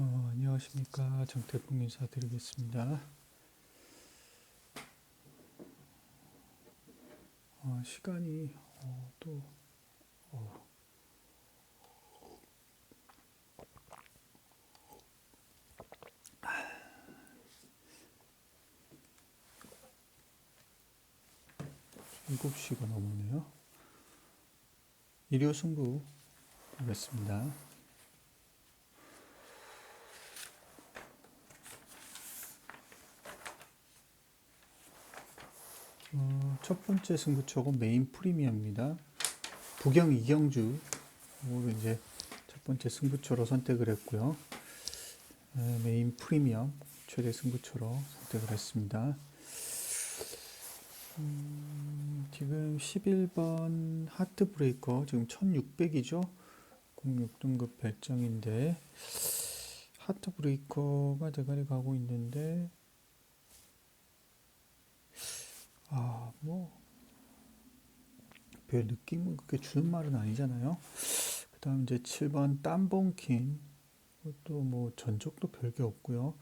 안녕하십니까. 정태풍 인사드리겠습니다. 시간이 또 어, 7시가 넘었네요. 일요 승부 보겠습니다. 첫 번째 승부처는 메인 프리미엄입니다. 부경 이경주 를 이제 첫 번째 승부처로 선택을 했고요. 메인 프리미엄 최대 승부처로 선택을 했습니다. 지금 11번 하트 브레이커 지금 1600이죠. 06등급 별정인데 하트 브레이커가 대가리 가고 있는데 별 느낌은 그렇게 주는 말은 아니잖아요. 그 다음 이제 7번 땀봉킨 이것도 뭐 전적도 별게 없고요.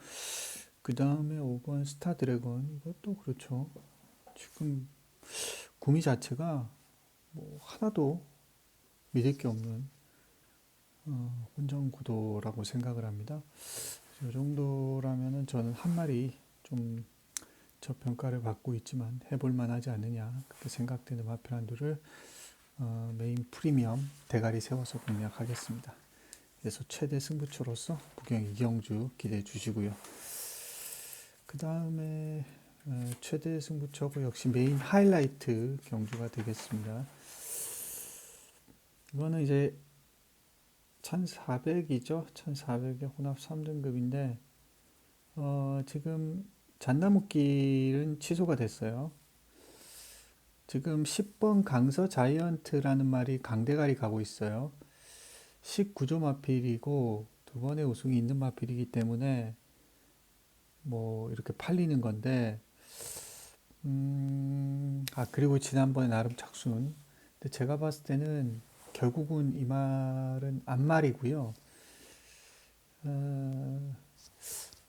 그 다음에 5번 스타 드래곤 이것도 그렇죠. 지금 구미 자체가 뭐 하나도 믿을 게 없는 혼전 구도라고 생각을 합니다. 이 정도라면은 저는 한 마리 좀 저평가를 받고 있지만 해볼만 하지 않느냐 그렇게 생각되는 마필 한두를 메인 프리미엄 대가리 세워서 공략하겠습니다. 그래서 최대 승부처로서 부경 이경주 기대해 주시고요. 그 다음에 최대 승부처고 역시 메인 하이라이트 경주가 되겠습니다. 이거는 이제 1400이죠. 1400의 혼합 3등급인데 지금 잣나무길은 취소가 됐어요. 지금 10번 강서 자이언트라는 말이 강대가리 가고 있어요. 19조 마필이고 두 번의 우승이 있는 마필이기 때문에 뭐 이렇게 팔리는 건데 그리고 지난번에 나름 착순. 근데 제가 봤을 때는 결국은 이 말은 안말이고요.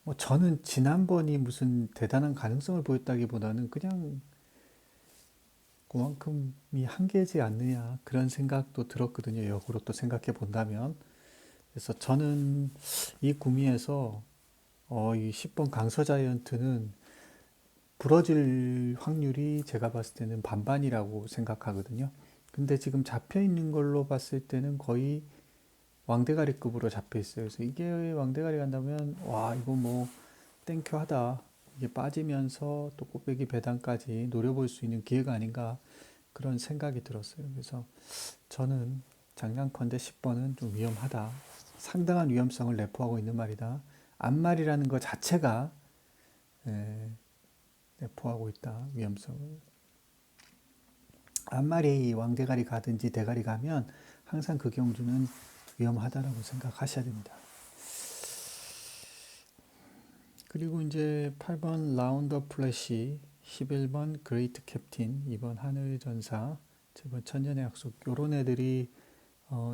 뭐 저는 지난번이 무슨 대단한 가능성을 보였다기보다는 그냥 그만큼이 한계지 않느냐 그런 생각도 들었거든요. 역으로 또 생각해 본다면. 그래서 저는 이 구미에서 이 10번 강서 자이언트는 부러질 확률이 제가 봤을 때는 반반이라고 생각하거든요. 근데 지금 잡혀 있는 걸로 봤을 때는 거의 왕대가리급으로 잡혀 있어요. 그래서 이게 왕대가리 간다면 와 이거 뭐 땡큐하다. 이게 빠지면서 또 꽃배기 배당까지 노려볼 수 있는 기회가 아닌가 그런 생각이 들었어요. 그래서 저는 장난컨대 10번은 좀 위험하다. 상당한 위험성을 내포하고 있는 말이다. 앞말이라는 것 자체가 내포하고 있다. 위험성을. 앞말이 왕대가리 가든지 대가리 가면 항상 그 경주는 위험하다라고 생각하셔야 됩니다. 그리고 이제 8번 라운더 플래시, 11번 그레이트 캡틴, 2번 하늘전사, 7번 천년의 약속 요런 애들이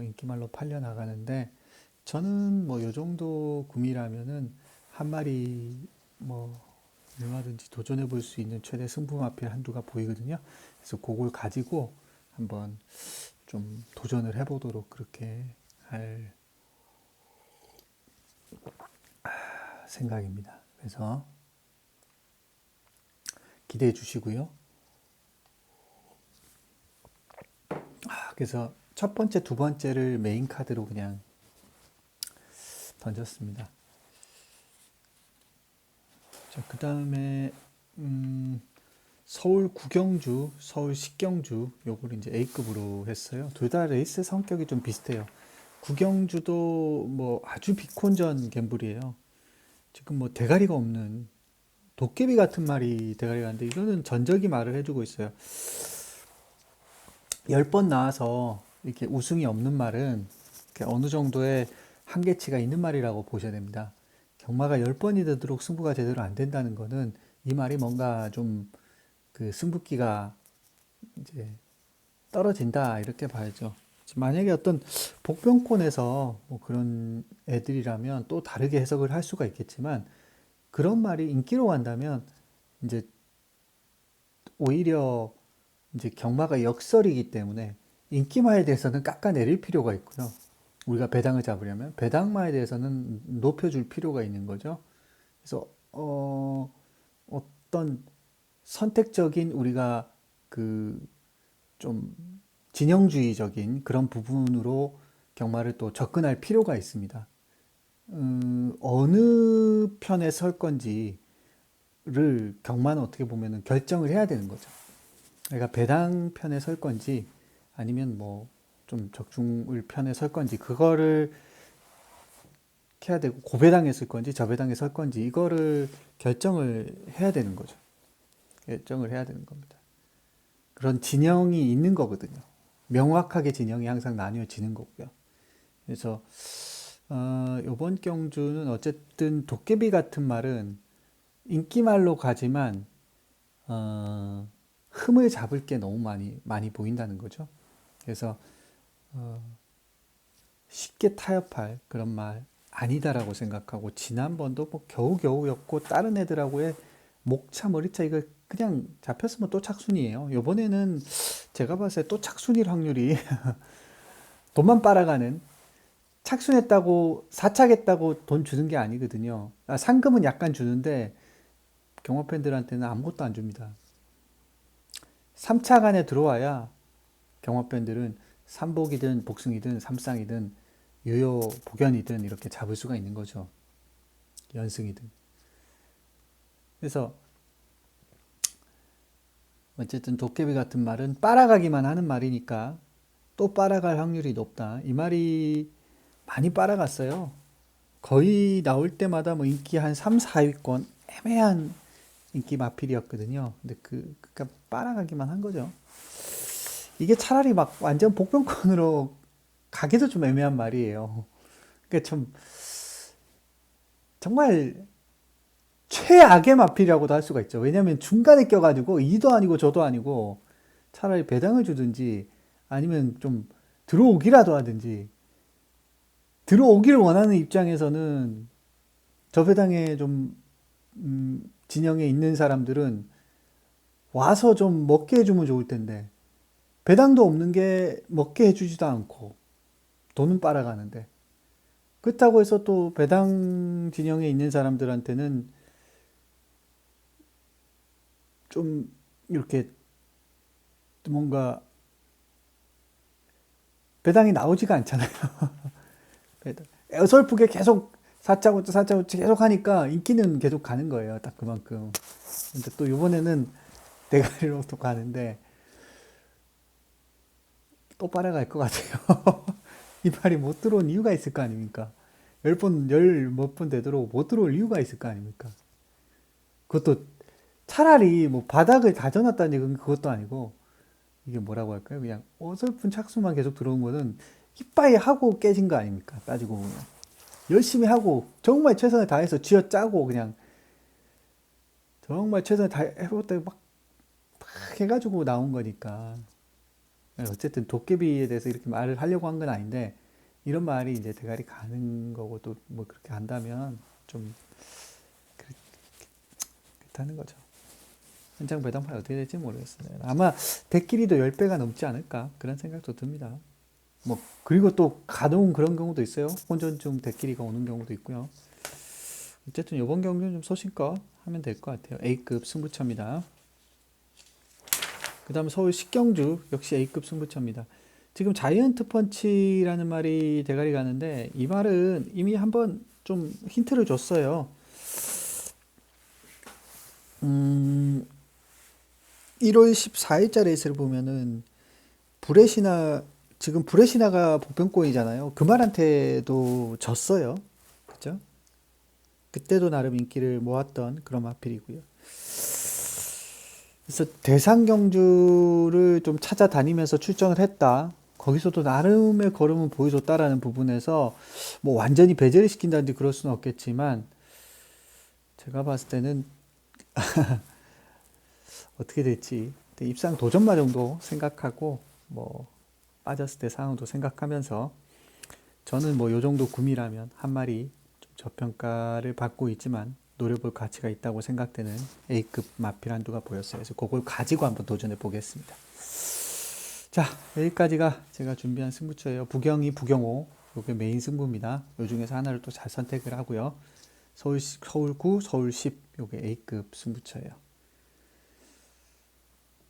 인기말로 팔려 나가는데 저는 뭐 요 정도 구미라면은 한 마리 뭐 얼마든지 도전해 볼 수 있는 최대 승부 마필 한두가 보이거든요. 그래서 그걸 가지고 한번 좀 도전을 해보도록 그렇게 할 생각입니다. 그래서 기대해 주시고요. 그래서 첫 번째, 두 번째를 메인 카드로 그냥 던졌습니다. 자, 그 다음에 서울 구경주, 서울 식경주 요거를 이제 A급으로 했어요. 둘 다 레이스 성격이 좀 비슷해요. 구경주도 뭐 아주 비콘전 갬블이에요. 지금 뭐 대가리가 없는 도깨비 같은 말이 대가리가 있는데 이거는 전적이 말을 해주고 있어요. 10번 나와서 이렇게 우승이 없는 말은 어느 정도의 한계치가 있는 말이라고 보셔야 됩니다. 경마가 10번이 되도록 승부가 제대로 안 된다는 거는 이 말이 뭔가 좀 그 승부기가 이제 떨어진다 이렇게 봐야죠. 만약에 어떤 복병권에서 뭐 그런 애들이라면 또 다르게 해석을 할 수가 있겠지만 그런 말이 인기로 간다면 이제 오히려 이제 경마가 역설이기 때문에 인기마에 대해서는 깎아내릴 필요가 있고요. 우리가 배당을 잡으려면 배당마에 대해서는 높여줄 필요가 있는 거죠. 그래서 어떤 선택적인 우리가 그 좀 진영주의적인 그런 부분으로 경마를 또 접근할 필요가 있습니다. 어느 편에 설 건지를 경마는 어떻게 보면 결정을 해야 되는 거죠. 그러니까 배당 편에 설 건지 아니면 뭐 좀 적중을 편에 설 건지 그거를 해야 되고 고배당에 설 건지 저배당에 설 건지 이거를 결정을 해야 되는 거죠. 결정을 해야 되는 겁니다. 그런 진영이 있는 거거든요. 명확하게 진영이 항상 나뉘어지는 거고요. 그래서 이번 경주는 어쨌든 도깨비 같은 말은 인기말로 가지만 흠을 잡을 게 너무 많이 보인다는 거죠. 그래서 쉽게 타협할 그런 말 아니다라고 생각하고 지난번도 뭐 겨우겨우였고 다른 애들하고의 목차 머리차 이거 그냥 잡혔으면 또 착순이에요. 이번에는 제가 봤을 때 또 착순일 확률이 돈만 빨아가는 착순했다고 사착했다고 돈 주는 게 아니거든요. 상금은 약간 주는데 경마 팬들한테는 아무것도 안 줍니다. 3차 간에 들어와야 경마 팬들은 삼복이든 복승이든 삼쌍이든 유효 복연이든 이렇게 잡을 수가 있는 거죠. 연승이든. 그래서 어쨌든 도깨비 같은 말은 빨아가기만 하는 말이니까 또 빨아갈 확률이 높다. 이 말이 많이 빨아갔어요. 거의 나올 때마다 뭐 인기 한 3, 4위권 애매한 인기 마필이었거든요. 근데 그러니까 빨아가기만 한 거죠. 이게 차라리 막 완전 복병권으로 가기도 좀 애매한 말이에요. 그러니까 좀 정말 최악의 마필이라고도 할 수가 있죠. 왜냐하면 중간에 껴가지고 이도 아니고 저도 아니고 차라리 배당을 주든지 아니면 좀 들어오기라도 하든지 들어오기를 원하는 입장에서는 저 배당에 좀 진영에 있는 사람들은 와서 좀 먹게 해주면 좋을 텐데 배당도 없는 게 먹게 해주지도 않고 돈은 빨아가는데 그렇다고 해서 또 배당 진영에 있는 사람들한테는 좀 이렇게 뭔가 배당이 나오지가 않잖아요. 배당. 어설프게 계속 사짜고짜 사짜고짜 계속 하니까 인기는 계속 가는 거예요. 딱 그만큼. 근데 또 이번에는 대가리로 또 가는데 또 빨아갈 것 같아요. 이 말이 못 들어온 이유가 있을 거 아닙니까? 10번, 열 몇 번 되도록 못 들어올 이유가 있을 거 아닙니까? 그것도 차라리 뭐 바닥을 다져놨다는 얘기는 그것도 아니고 이게 뭐라고 할까요? 그냥 어설픈 착수만 계속 들어온 거는 이빠이 하고 깨진 거 아닙니까? 따지고 보면. 열심히 하고 정말 최선을 다해서 쥐어짜고 그냥 정말 최선을 다해보다 막 해가지고 나온 거니까. 어쨌든 도깨비에 대해서 이렇게 말을 하려고 한 건 아닌데 이런 말이 이제 대가리 가는 거고 또 뭐 그렇게 한다면 좀 그렇다는 거죠. 현장 배당판이 어떻게 될지 모르겠어요. 아마 대끼리도 10배가 넘지 않을까 그런 생각도 듭니다. 뭐 그리고 또 간혹 그런 경우도 있어요. 혼전중 대끼리가 오는 경우도 있고요. 어쨌든 이번 경기는 좀 소신껏 하면 될 것 같아요. A급 승부처입니다. 그 다음 서울 식경주 역시 A급 승부처입니다. 지금 자이언트 펀치라는 말이 대가리 가는데 이 말은 이미 한번 좀 힌트를 줬어요. 1월 14일자 레이스를 보면은 브레시나 지금 브레시나가 보편권이잖아요. 그 말한테도 졌어요. 그죠? 그때도 나름 인기를 모았던 그런 마필이고요. 그래서 대상 경주를 좀 찾아다니면서 출전을 했다. 거기서도 나름의 걸음을 보여줬다라는 부분에서 뭐 완전히 배제를 시킨다든지 그럴 수는 없겠지만 제가 봤을 때는 어떻게 될지 입상 도전마 정도 생각하고 뭐 빠졌을 때 상황도 생각하면서 저는 뭐 요 정도 구미라면 한 마리 좀 저평가를 받고 있지만 노려볼 가치가 있다고 생각되는 A급 마필 한두가 보였어요. 그래서 그걸 가지고 한번 도전해 보겠습니다. 자, 여기까지가 제가 준비한 승부처예요. 부경이 부경호, 요게 메인 승부입니다. 요 중에서 하나를 또 잘 선택을 하고요. 서울9, 서울10, 요게 A급 승부처예요.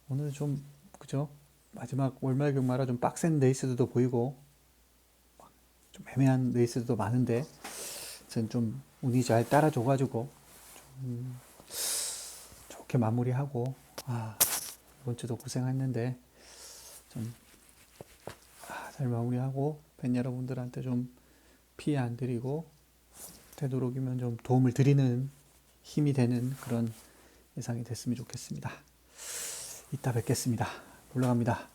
오늘 좀, 그죠? 마지막 월말 경마라 좀 빡센 레이스들도 보이고, 좀 애매한 레이스도 많은데, 전 좀 운이 잘 따라줘가지고, 좀 좋게 마무리하고, 이번 주도 고생했는데, 좀, 잘 마무리하고, 팬 여러분들한테 좀 피해 안 드리고, 되도록이면 좀 도움을 드리는 힘이 되는 그런 예상이 됐으면 좋겠습니다. 이따 뵙겠습니다. 올라갑니다.